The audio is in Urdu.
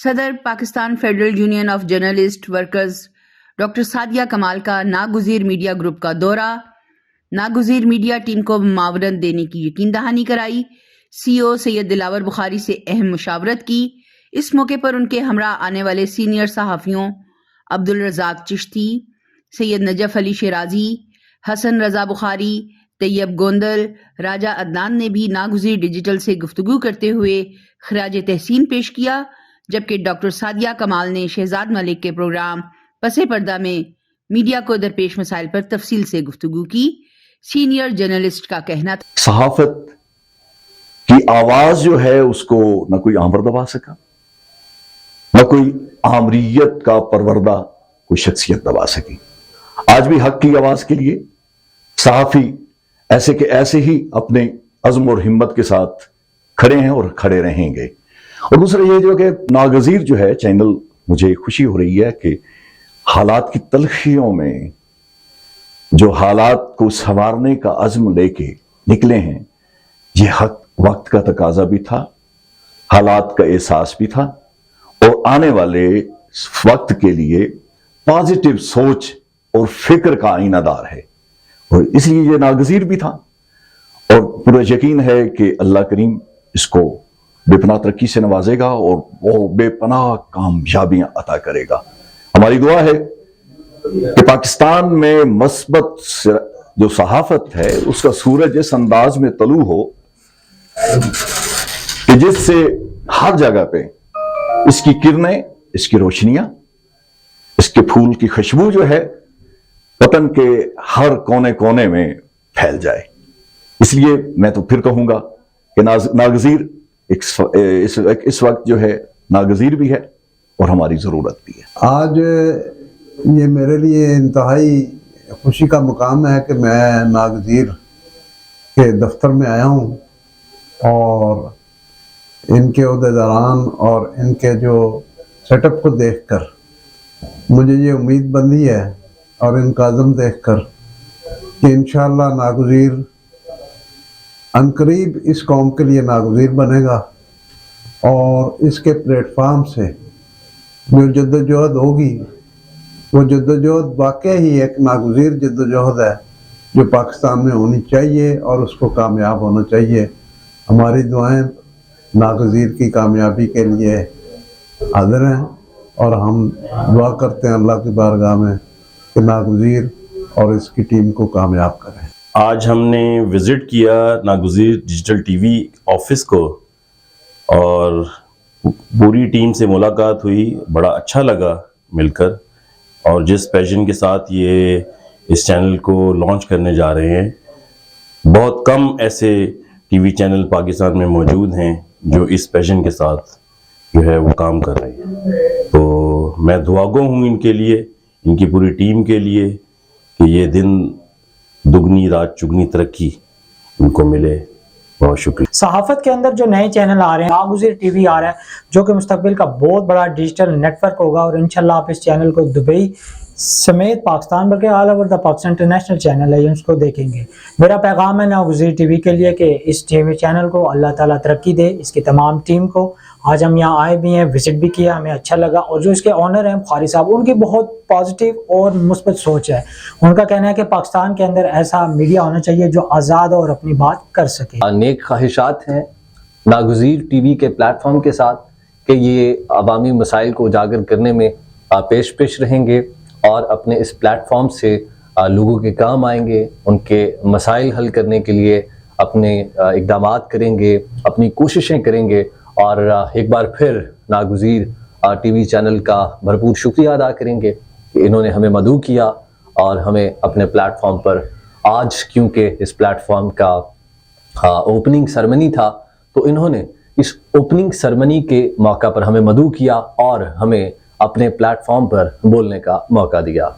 صدر Pakistan federal union of journalist workers doctor Sadia Kamal کا ناگزیر میڈیا گروپ کا دورہ، ناگزیر میڈیا ٹیم کو معاونت دینے کی یقین دہانی کرائی، سی او سید دلاور بخاری سے اہم مشاورت کی۔ اس موقع پر ان کے ہمراہ آنے والے سینئر صحافیوں عبدالرزاق چشتی، سید نجف علی شیرازی، حسن رضا بخاری، طیب گوندل، راجہ عدنان نے بھی ناگزیر ڈیجیٹل سے گفتگو کرتے ہوئے خراج تحسین پیش کیا، جبکہ ڈاکٹر سعدیہ کمال نے شہزاد ملک کے پروگرام پس پردہ میں میڈیا کو درپیش مسائل پر تفصیل سے گفتگو کی۔ سینئر جرنلسٹ کا کہنا تھا، صحافت کی آواز جو ہے اس کو نہ کوئی آمر دبا سکا، نہ کوئی آمریت کا پروردہ کوئی شخصیت دبا سکی۔ آج بھی حق کی آواز کے لیے صحافی ایسے کہ ایسے ہی اپنے عزم اور ہمت کے ساتھ کھڑے ہیں اور کھڑے رہیں گے۔ اور دوسرا یہ جو کہ ناگزیر جو ہے چینل، مجھے خوشی ہو رہی ہے کہ حالات کی تلخیوں میں جو حالات کو سنوارنے کا عزم لے کے نکلے ہیں، یہ حق وقت کا تقاضا بھی تھا، حالات کا احساس بھی تھا، اور آنے والے وقت کے لیے پازیٹیو سوچ اور فکر کا آئینہ دار ہے، اور اس لیے یہ ناگزیر بھی تھا۔ اور پورا یقین ہے کہ اللہ کریم اس کو بے پناہ ترقی سے نوازے گا اور وہ بے پناہ کامیابیاں عطا کرے گا۔ ہماری دعا ہے کہ پاکستان میں مثبت جو صحافت ہے اس کا سورج اس انداز میں طلوع ہو کہ جس سے ہر جگہ پہ اس کی کرنیں، اس کی روشنیاں، اس کے پھول کی خوشبو جو ہے وطن کے ہر کونے کونے میں پھیل جائے۔ اس لیے میں تو پھر کہوں گا کہ ناگزیر اس وقت جو ہے ناگزیر بھی ہے اور ہماری ضرورت بھی ہے۔ آج یہ میرے لیے انتہائی خوشی کا مقام ہے کہ میں ناگزیر کے دفتر میں آیا ہوں، اور ان کے عہدیداران اور ان کے جو سیٹ اپ کو دیکھ کر مجھے یہ امید بندی ہے، اور ان کا عزم دیکھ کر کہ انشاءاللہ ناگزیر عنقریب اس قوم کے لیے ناگزیر بنے گا، اور اس کے پلیٹ فارم سے جو جدوجہد ہوگی وہ جدوجہد واقعی ہی ایک ناگزیر جدوجہد ہے جو پاکستان میں ہونی چاہیے اور اس کو کامیاب ہونا چاہیے۔ ہماری دعائیں ناگزیر کی کامیابی کے لیے حاضر ہیں، اور ہم دعا کرتے ہیں اللہ کی بارگاہ میں کہ ناگزیر اور اس کی ٹیم کو کامیاب کریں۔ آج ہم نے وزٹ کیا ناگزیر ڈیجیٹل ٹی وی آفس کو، اور پوری ٹیم سے ملاقات ہوئی، بڑا اچھا لگا مل کر، اور جس پیشن کے ساتھ یہ اس چینل کو لانچ کرنے جا رہے ہیں، بہت کم ایسے ٹی وی چینل پاکستان میں موجود ہیں جو اس پیشن کے ساتھ جو ہے وہ کام کر رہے ہیں۔ تو میں دعاگو ہوں ان کے لیے، ان کی پوری ٹیم کے لیے، کہ یہ دن دگنی رات چگنی ترقی ان کو ملے۔ بہت شکریہ۔ صحافت کے اندر جو نئے چینل آ رہے ہیں، ناگزیر ٹی وی آ رہا ہے جو کہ مستقبل کا بہت بڑا ڈیجیٹل نیٹ ورک ہوگا، اور انشاءاللہ آپ اس چینل کو دبئی سمیت پاکستان بلکہ all over the Pakistan international channel ہے، اس کو دیکھیں گے۔ میرا پیغام ہے ناگزیر ٹی وی کے لیے کہ اس ٹی وی چینل کو اللہ تعالیٰ ترقی دے، اس کی تمام ٹیم کو۔ آج ہم یہاں آئے بھی ہیں، وزٹ بھی کیا، ہمیں اچھا لگا، اور جو اس کے آنر ہیں بخاری صاحب، ان کی بہت پازیٹیو اور مثبت سوچ ہے۔ ان کا کہنا ہے کہ پاکستان کے اندر ایسا میڈیا ہونا چاہیے جو آزاد اور اپنی بات کر سکے۔ نیک خواہشات ہیں ناگزیر ٹی وی کے پلیٹ فارم کے ساتھ کہ یہ عوامی مسائل کو اجاگر کرنے میں پیش رہیں گے، اور اپنے اس پلیٹ فارم سے لوگوں کے کام آئیں گے، ان کے مسائل حل کرنے کے لیے اپنے اقدامات کریں گے، اپنی کوششیں کریں گے۔ اور ایک بار پھر ناگزیر ٹی وی چینل کا بھرپور شکریہ ادا کریں گے کہ انہوں نے ہمیں مدعو کیا اور ہمیں اپنے پلیٹ فارم پر آج، کیونکہ اس پلیٹ فارم کا اوپننگ سرمنی تھا، تو انہوں نے اس اوپننگ سرمنی کے موقع پر ہمیں مدعو کیا اور ہمیں اپنے پلیٹ فارم پر بولنے کا موقع دیا۔